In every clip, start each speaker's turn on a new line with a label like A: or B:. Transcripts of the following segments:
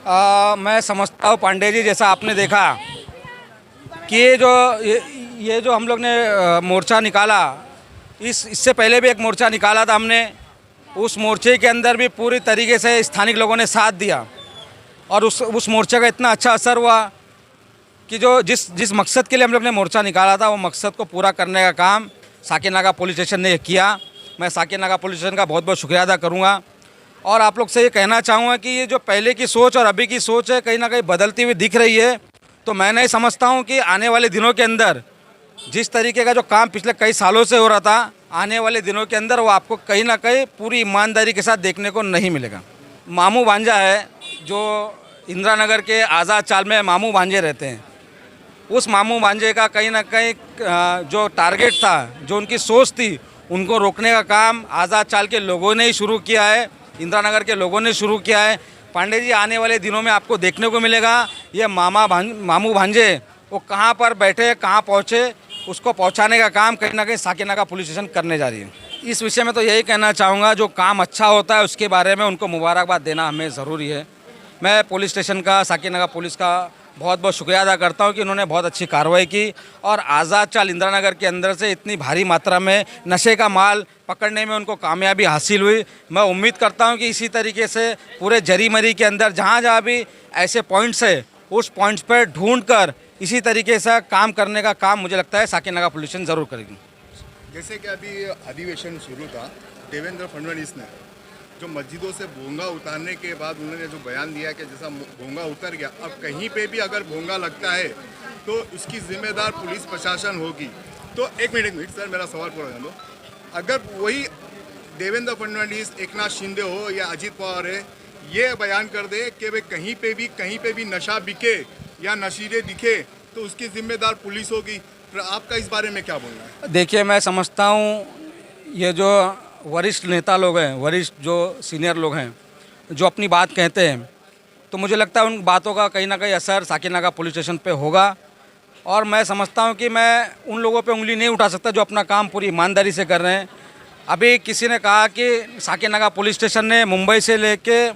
A: मैं समझता हूँ पांडे जी, जैसा आपने देखा कि ये जो हम लोग ने मोर्चा निकाला, इससे पहले भी एक मोर्चा निकाला था हमने। उस मोर्चे के अंदर भी पूरी तरीके से स्थानिक लोगों ने साथ दिया और उस मोर्चे का इतना अच्छा असर हुआ कि जो जिस मकसद के लिए हम लोग ने मोर्चा निकाला था, वो मकसद को पूरा करने का काम साकेनागा पुलिस स्टेशन ने किया। मैं साकेनागा पुलिस स्टेशन का बहुत बहुत शुक्रिया अदा करूँगा और आप लोग से ये कहना चाहूँगा कि ये जो पहले की सोच और अभी की सोच है, कहीं ना कहीं बदलती हुई दिख रही है। तो मैं नहीं समझता हूँ कि आने वाले दिनों के अंदर जिस तरीके का जो काम पिछले कई सालों से हो रहा था, आने वाले दिनों के अंदर वो आपको कहीं ना कहीं पूरी ईमानदारी के साथ देखने को नहीं मिलेगा। मामू भांजा है जो इंदिरा नगर के आज़ाद चाल में मामू भांजे रहते हैं, उस मामू भांजे का कहीं ना कहीं जो टारगेट था, जो उनकी सोच थी, उनको रोकने का काम आज़ाद चाल के लोगों ने ही शुरू किया है, इंदिरा नगर के लोगों ने शुरू किया है। पांडे जी, आने वाले दिनों में आपको देखने को मिलेगा ये मामू भांजे वो कहाँ पर बैठे, कहाँ पहुँचे, उसको पहुँचाने का काम कहीं ना कहीं साकेनागा पुलिस स्टेशन करने जा रही है। इस विषय में तो यही कहना चाहूँगा, जो काम अच्छा होता है उसके बारे में उनको मुबारकबाद देना हमें ज़रूरी है। मैं पुलिस स्टेशन का, साकेनागा पुलिस का बहुत बहुत शुक्रिया अदा करता हूं कि उन्होंने बहुत अच्छी कार्रवाई की और आज़ाद चाल इंदिरा नगर के अंदर से इतनी भारी मात्रा में नशे का माल पकड़ने में उनको कामयाबी हासिल हुई। मैं उम्मीद करता हूं कि इसी तरीके से पूरे जरीमरी के अंदर जहां जहां भी ऐसे पॉइंट्स है, उस पॉइंट्स पर ढूंढ कर इसी तरीके से काम करने का काम मुझे लगता है साकेनागा पुलिस स्टेशन ज़रूर करेगी।
B: जैसे कि अभी अधिवेशन शुरू था, देवेंद्र फडणवीस ने जो मस्जिदों से भोंगा उतारने के बाद उन्होंने जो बयान दिया कि जैसा भोंगा उतर गया, अब कहीं पे भी अगर भोंगा लगता है तो इसकी जिम्मेदार पुलिस प्रशासन होगी। तो एक मिनट सर, मेरा सवाल पूरा कर लो। अगर वही देवेंद्र फडणवीस, एकनाथ शिंदे हो या अजीत पवार है, ये बयान कर दे कि भाई कहीं पे भी नशा बिके या नशीले दिखे तो उसकी जिम्मेदार पुलिस होगी, तो आपका इस बारे में क्या बोलना है?
A: देखिए, मैं समझता हूँ ये जो वरिष्ठ नेता लोग हैं, वरिष्ठ जो सीनियर लोग हैं, जो अपनी बात कहते हैं, तो मुझे लगता है उन बातों का कहीं ना कहीं असर साकेनागा पुलिस स्टेशन पे होगा। और मैं समझता हूं कि मैं उन लोगों पे उंगली नहीं उठा सकता जो अपना काम पूरी ईमानदारी से कर रहे हैं। अभी किसी ने कहा कि साकेनागा पुलिस स्टेशन ने मुंबई से लेके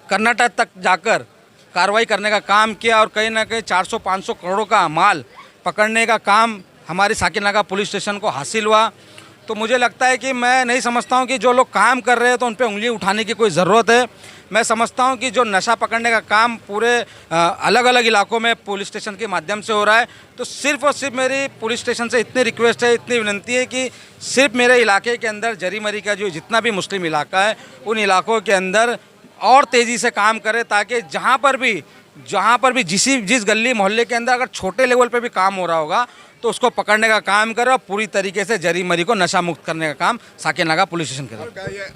A: कर्नाटक तक जाकर कार्रवाई करने का काम किया और कहीं ना कहीं 400-500 करोड़ का माल पकड़ने का काम हमारी साकेनागा पुलिस स्टेशन को हासिल हुआ। तो मुझे लगता है कि मैं नहीं समझता हूं कि जो लोग काम कर रहे हैं तो उन पे उंगली उठाने की कोई ज़रूरत है। मैं समझता हूं कि जो नशा पकड़ने का काम पूरे अलग अलग इलाकों में पुलिस स्टेशन के माध्यम से हो रहा है, तो सिर्फ़ और सिर्फ मेरी पुलिस स्टेशन से इतनी रिक्वेस्ट है, इतनी विनती है कि सिर्फ मेरे इलाके के अंदर जरीमरी का जो जितना भी मुस्लिम इलाका है, उन इलाकों के अंदर और तेज़ी से काम करे, ताकि जहाँ पर भी जिस गली मोहल्ले के अंदर अगर छोटे लेवल पे भी काम हो रहा होगा तो उसको पकड़ने का काम करे और पूरी तरीके से जरीमरी को नशा मुक्त करने का काम साकेनागा पुलिस स्टेशन करे।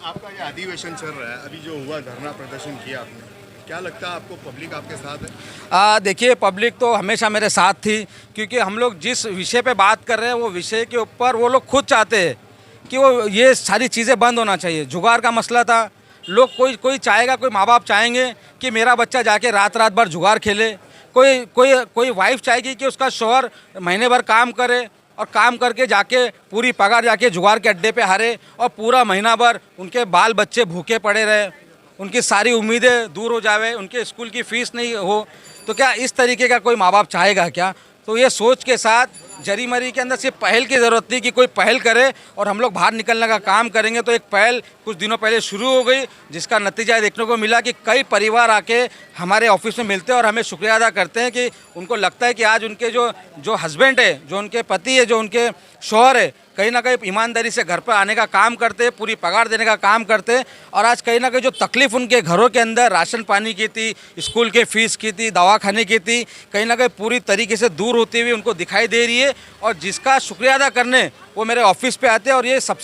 B: आपका ये अधिवेशन चल रहा है, अभी जो हुआ धरना प्रदर्शन किया आपने, क्या लगता है आपको पब्लिक आपके साथ है?
A: देखिए, पब्लिक तो हमेशा मेरे साथ थी, क्योंकि हम लोग जिस विषय पे बात कर रहे हैं वो विषय के ऊपर वो लोग खुद चाहते हैं कि वो ये सारी चीज़ें बंद होना चाहिए। जुगाड़ का मसला था, लोग कोई चाहेगा, कोई माँ बाप चाहेंगे कि मेरा बच्चा जाके रात भर जुगाड़ खेले, कोई वाइफ चाहेगी कि उसका शौहर महीने भर काम करे और काम करके जाके पूरी पगार जाके जुगाड़ के अड्डे पे हारे और पूरा महीना भर उनके बाल बच्चे भूखे पड़े रहे, उनकी सारी उम्मीदें दूर हो जावे, उनके स्कूल की फ़ीस नहीं हो। तो क्या इस तरीके का कोई माँ बाप चाहेगा क्या? तो ये सोच के साथ जरीमरी के अंदर सिर्फ पहल की ज़रूरत थी कि कोई पहल करे और हम लोग बाहर निकलने का काम करेंगे। तो एक पहल कुछ दिनों पहले शुरू हो गई, जिसका नतीजा देखने को मिला कि कई परिवार आके हमारे ऑफिस में मिलते हैं और हमें शुक्रिया अदा करते हैं कि उनको लगता है कि आज उनके जो हस्बैंड है, जो उनके पति है, जो उनके शौहर है, कहीं ना कहीं ईमानदारी से घर पर आने का काम करते, पूरी पगार देने का काम करते। और आज कहीं ना कहीं जो तकलीफ़ उनके घरों के अंदर राशन पानी की थी, स्कूल के फ़ीस की थी, दवाखाने की थी, कहीं ना कहीं पूरी तरीके से दूर होती हुई उनको दिखाई दे रही है। और जिसका शुक्रिया अदा करने वो मेरे ऑफिस पे आते हैं और ये सबसे